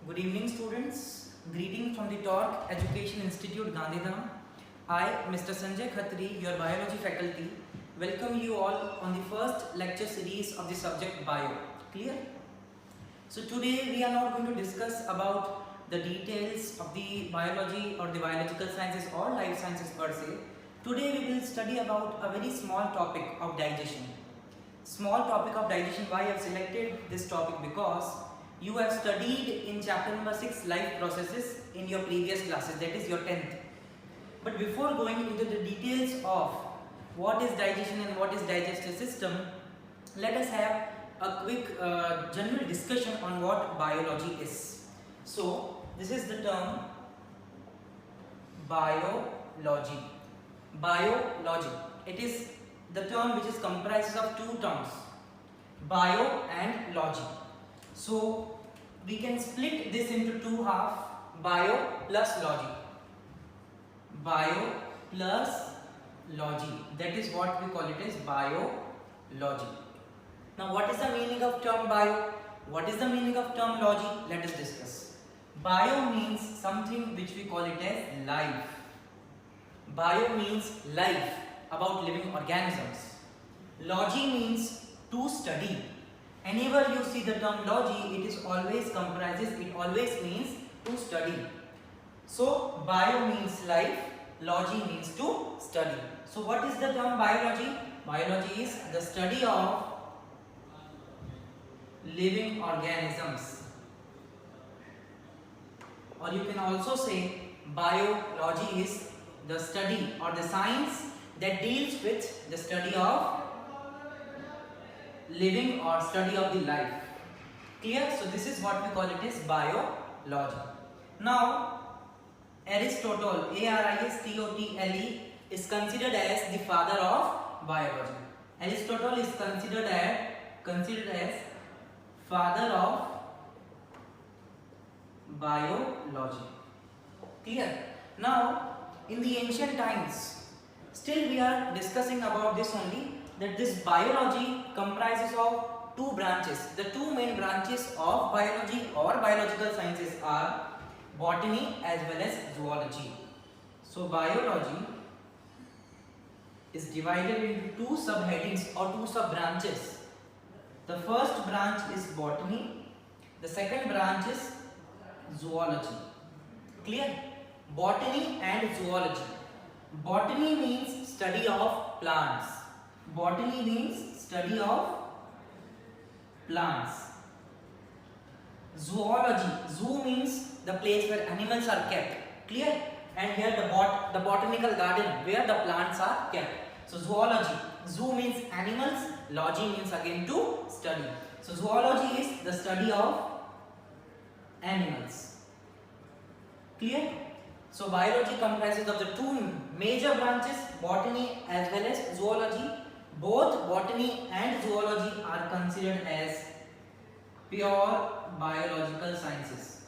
Good evening, students. Greetings from the Torque Education Institute, Gandhidham. I, Mr. Sanjay Khatri, your biology faculty, welcome you all on the first lecture series of the subject bio. Clear? So today we are not going to discuss about the details of the biology or the biological sciences or life sciences per se. Today we will study about a very small topic of digestion. Small topic of digestion. Why I have selected this topic? Because you have studied in chapter number 6 life processes in your previous classes, that is your 10th. But before going into the details of what is digestion and what is digestive system, let us have a quick general discussion on what biology is. So this is the term biology. Biology. It is the term which is comprised of two terms, bio and logy. So we can split this into two half, bio plus logy. Bio plus logy. That is what we call it as biology. Now what is the meaning of term bio? What is the meaning of term logy? Let us discuss. Bio means something which we call it as life. Bio means life, about living organisms. Logy means to study. Whenever you see the term logy, it is always comprises, it always means to study. So bio means life, logy means to study. So what is the term biology? Biology is the study of living organisms. Or you can also say biology is the study or the science that deals with the study of living or study of the life. Clear? So this is what we call it as biology. Now Aristotle, Aristotle, is considered as the father of biology. Aristotle is considered as father of biology. Clear? Now in the ancient times, still we are discussing about this only, that this biology comprises of two branches. The two main branches of biology or biological sciences are botany as well as zoology. So biology is divided into two subheadings or two sub branches. The first branch is botany, the second branch is zoology. Clear? Botany and zoology. Botany means study of plants. Botany means study of plants. Zoology. Zoo means the place where animals are kept. Clear? And here the botanical garden where the plants are kept. So zoology. Zoo means animals. Logy means again to study. So zoology is the study of animals. Clear? So biology comprises of the two major branches, botany as well as zoology. Both botany and zoology are considered as pure biological sciences.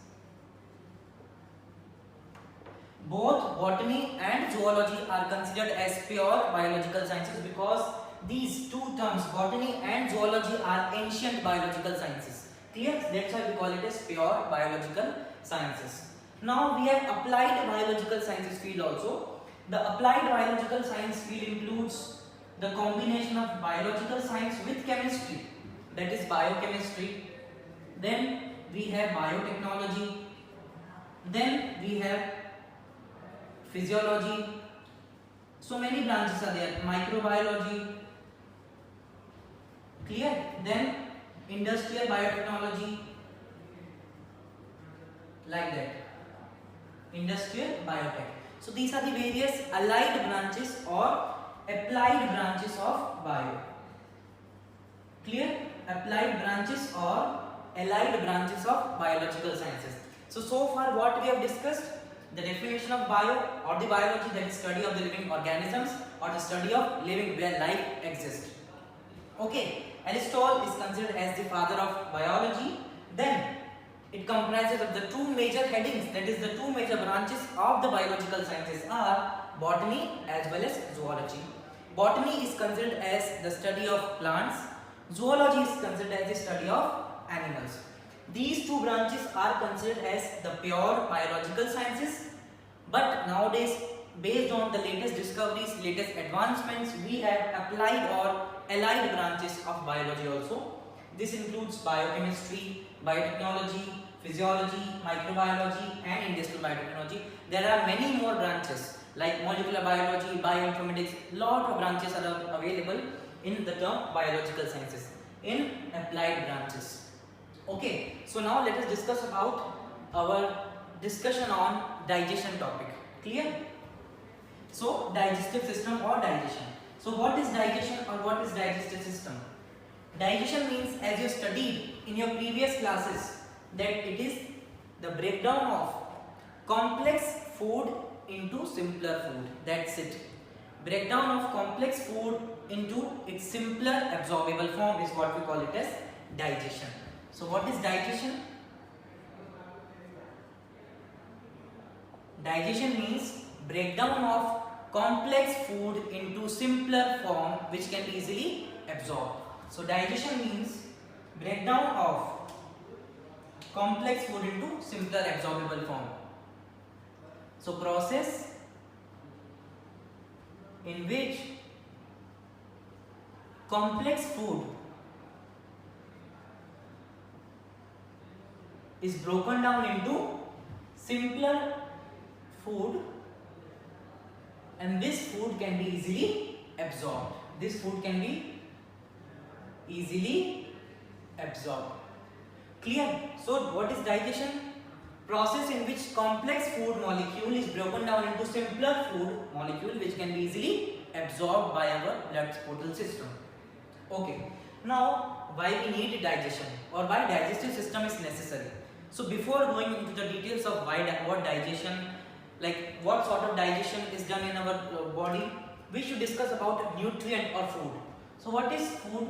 Both botany and zoology are considered as pure biological sciences because these two terms, botany and zoology, are ancient biological sciences. Clear? That's why we call it as pure biological sciences. Now we have applied biological sciences field also. The applied biological science field includes the combination of biological science with chemistry, that is biochemistry. Then we have biotechnology. Then we have physiology. So many branches are there. Microbiology. Clear? Then industrial biotechnology. Like that. Industrial biotech. So these are the various allied branches or applied branches of bio. Clear? Applied branches or allied branches of biological sciences. So far what we have discussed, the definition of bio or the biology, that is study of the living organisms or the study of living where life exists. Okay, Aristotle is considered as the father of biology. Then it comprises of the two major headings, that is the two major branches of the biological sciences are botany as well as zoology. Botany is considered as the study of plants. Zoology is considered as the study of animals. These two branches are considered as the pure biological sciences, but nowadays, based on the latest discoveries, latest advancements, we have applied or allied branches of biology also. This includes biochemistry, biotechnology, physiology, microbiology and industrial biotechnology. There are many more branches like molecular biology, bioinformatics. Lot of branches are available in the term biological sciences in applied branches. Okay, so now let us discuss about our discussion on digestion topic. Clear? So digestive system or digestion. So what is digestion or what is digestive system? Digestion means, as you studied in your previous classes, that it is the breakdown of complex food into simpler food. That's it. Breakdown of complex food into its simpler absorbable form is what we call it as digestion. So what is digestion? Digestion means breakdown of complex food into simpler form which can be easily absorbed. So digestion means breakdown of complex food into simpler absorbable form. So process in which complex food is broken down into simpler food, and this food can be easily absorbed. This food can be easily absorbed. Clear? So what is digestion? Process in which complex food molecule is broken down into simpler food molecule which can be easily absorbed by our blood portal system. Okay. Now why we need digestion or why digestive system is necessary? So before going into the details of what digestion, like what sort of digestion is done in our body, we should discuss about nutrient or food. So what is food?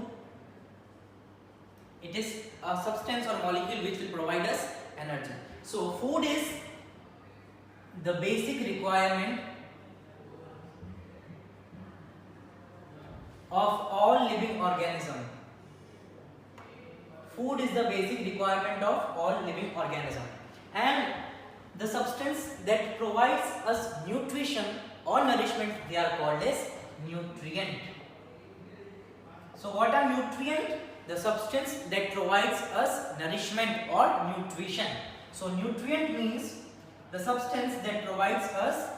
It is a substance or molecule which will provide us energy. So food is the basic requirement of all living organism. Food is the basic requirement of all living organism, and the substance that provides us nutrition or nourishment, they are called as nutrient. So what are nutrient? The substance that provides us nourishment or nutrition. So nutrient means the substance that provides us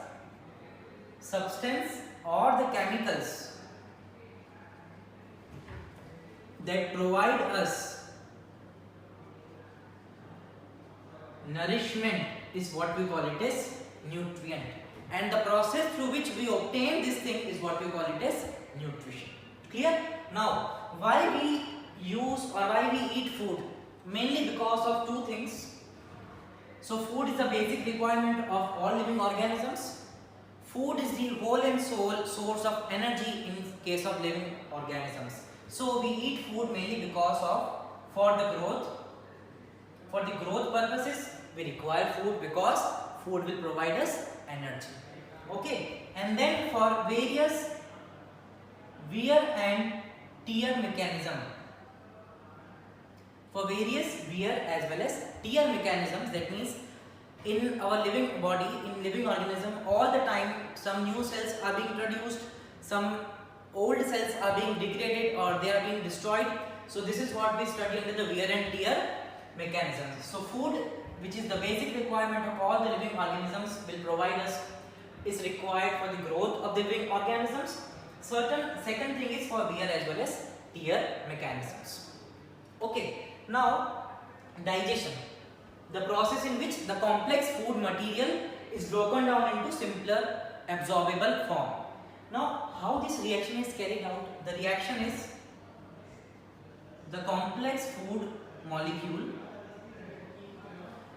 substance or the chemicals that provide us nourishment is what we call it as nutrient, and the process through which we obtain this thing is what we call it as nutrition. Clear? Now why we use or why we eat food? Mainly because of two things. So food is the basic requirement of all living organisms. Food is the whole and sole source of energy in case of living organisms. So we eat food mainly because of for the growth purposes we require food, because food will provide us energy. Okay, and then for various wear and tear mechanism, for various wear as well as tear mechanisms, that means in our living body, in living organism, all the time some new cells are being produced, some old cells are being degraded or they are being destroyed. So this is what we study under the wear and tear mechanisms. So food, which is the basic requirement of all the living organisms, will provide us, is required for the growth of the living organisms. Second thing is for wear as well as tear mechanisms. Okay, now digestion, the process in which the complex food material is broken down into simpler absorbable form. Now how this reaction is carried out? The reaction is the complex food molecule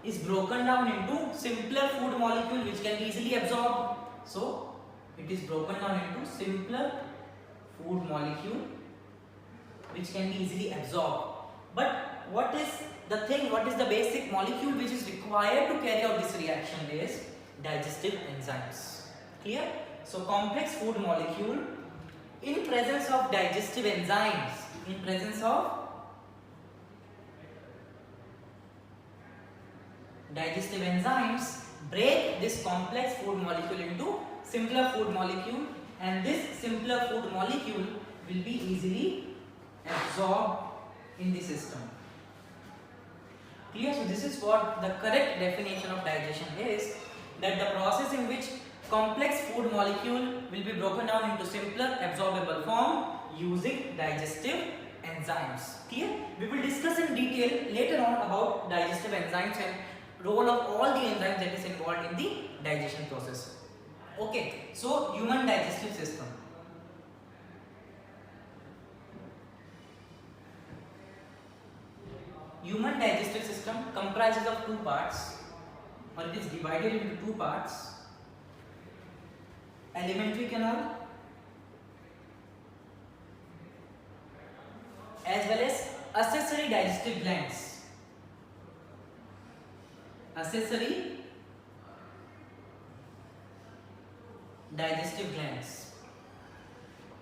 is broken down into simpler food molecule which can be easily absorbed. So it is broken down into simpler food molecule which can be easily absorbed. But what is the basic molecule which is required to carry out this reaction is digestive enzymes. Clear? So complex food molecule in presence of digestive enzymes, in presence of digestive enzymes break this complex food molecule into simpler food molecule, and this simpler food molecule will be easily absorbed in the system. Clear? So this is what the correct definition of digestion is, that the process in which complex food molecule will be broken down into simpler absorbable form using digestive enzymes. Clear? We will discuss in detail later on about digestive enzymes and role of all the enzymes that is involved in the digestion process. Okay, so human digestive system. Human digestive system comprises of two parts, or it is divided into two parts: alimentary canal as well as accessory digestive glands. Accessory digestive glands.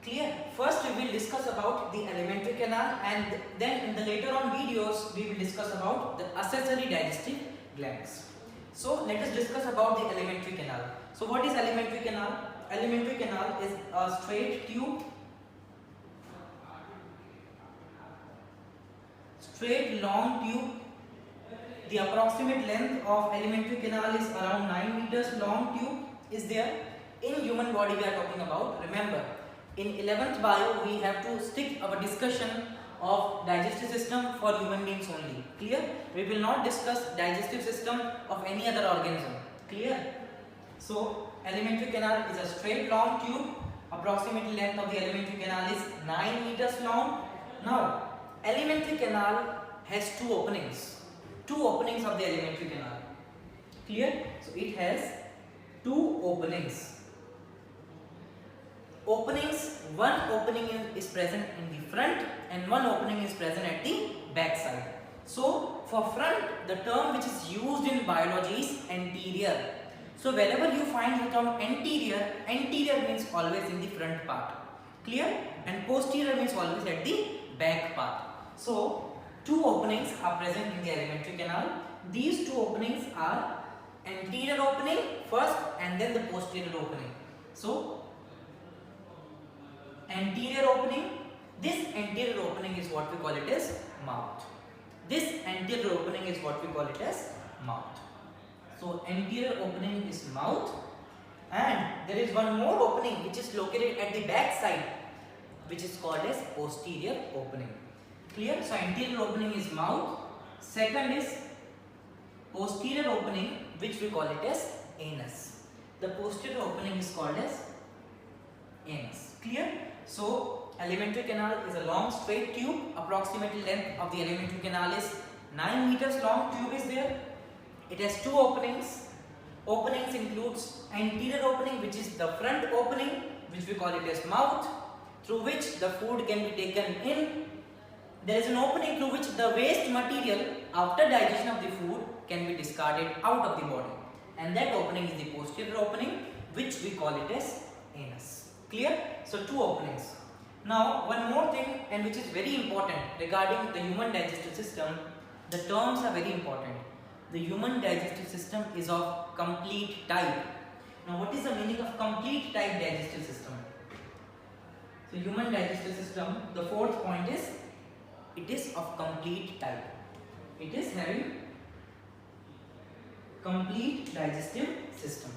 Clear? First we will discuss about the alimentary canal, and then in the later on videos we will discuss about the accessory digestive glands. So let us discuss about the alimentary canal. So what is alimentary canal? Alimentary canal is a straight tube, straight long tube. The approximate length of alimentary canal is around 9 meters. Long tube is there. In human body we are talking about. Remember, in 11th bio we have to stick our discussion of digestive system for human beings only. Clear? We will not discuss digestive system of any other organism. Clear? So alimentary canal is a straight long tube. Approximate length of the alimentary canal is 9 meters long. Now alimentary canal has two openings. Two openings of the alimentary canal. Clear? So it has two openings. One opening is present in the front and one opening is present at the back side. So for front, the term which is used in biology is anterior. So wherever you find the term anterior, anterior means always in the front part. Clear? And posterior means always at the back part. So two openings are present in the alimentary canal. These two openings are anterior opening first and then the posterior opening. So anterior opening, this anterior opening is what we call it as mouth. This anterior opening is what we call it as mouth. So anterior opening is mouth, and there is one more opening which is located at the back side, which is called as posterior opening. Clear? So anterior opening is mouth. Second is posterior opening, which we call it as anus. The posterior opening is called as anus. Clear? So alimentary canal is a long straight tube. Approximate length of the alimentary canal is 9 meters long. Tube is there. It has two openings. Openings includes anterior opening, which is the front opening, which we call it as mouth, through which the food can be taken in. There is an opening through which the waste material after digestion of the food can be discarded out of the body, and that opening is the posterior opening, which we call it as anus. Clear? So two openings. Now one more thing, and which is very important regarding the human digestive system, the terms are very important. The human digestive system is of complete type. Now what is the meaning of complete type digestive system? So human digestive system, the fourth point is, it is of complete type. It is having complete digestive system.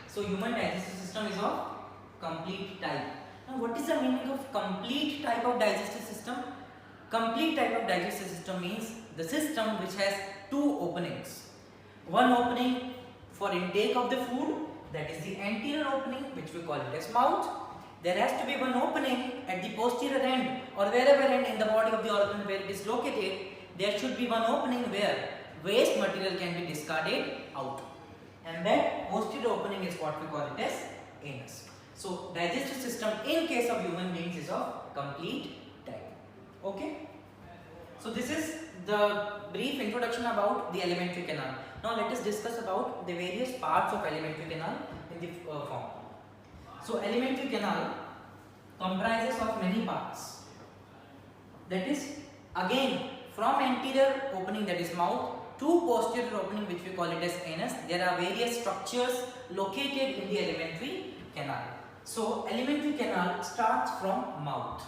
So human digestive system is of complete type. Now what is the meaning of complete type of digestive system? Complete type of digestive system means the system which has two openings. One opening for intake of the food, that is the anterior opening, which we call it as mouth. There has to be one opening at the posterior end, or wherever end in the body of the organ where it is located. There should be one opening where waste material can be discarded out, and that posterior opening is what we call it as anus. So digestive system in case of human beings is of complete type. Okay. So this is the brief introduction about the alimentary canal. Now let us discuss about the various parts of alimentary canal in the form. So alimentary canal comprises of many parts. That is, again, from anterior opening, that is mouth, two posterior opening which we call it as anus. There are various structures located in the alimentary canal. So alimentary canal starts from mouth.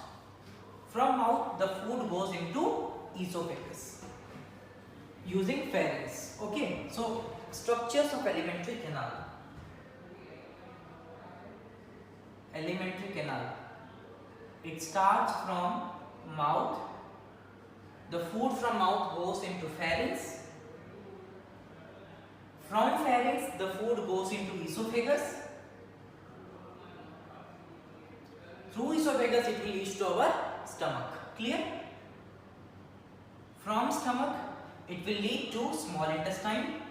From mouth the food goes into esophagus using pharynx. Okay, so structures of alimentary canal. Alimentary canal. It starts from mouth. The food from mouth goes into pharynx. From pharynx, the food goes into esophagus. Through esophagus, it will reach to our stomach. Clear? From stomach, it will lead to small intestine.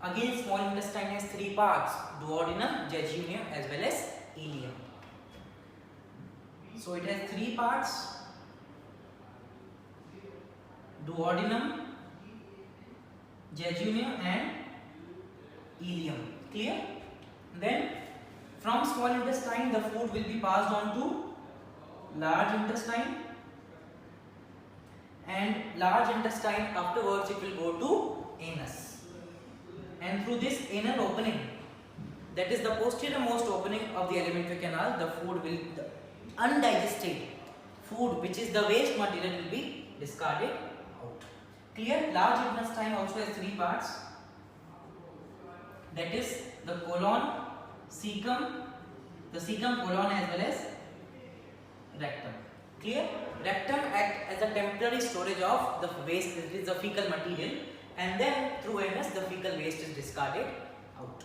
Again, small intestine has three parts: duodenum, jejunum, as well as ileum. So it has three parts: duodenum, jejunum, and ileum. Clear? Then from small intestine the food will be passed on to large intestine, and large intestine afterwards it will go to anus. And through this anal opening, that is the posterior most opening of the alimentary canal, the food will, the undigested food which is the waste material will be discarded out. Clear? Large intestine also has three parts, that is the colon, cecum, the cecum, colon, as well as rectum. Clear? Rectum acts as a temporary storage of the waste, that is the fecal material, and then through anus the fecal waste is discarded out.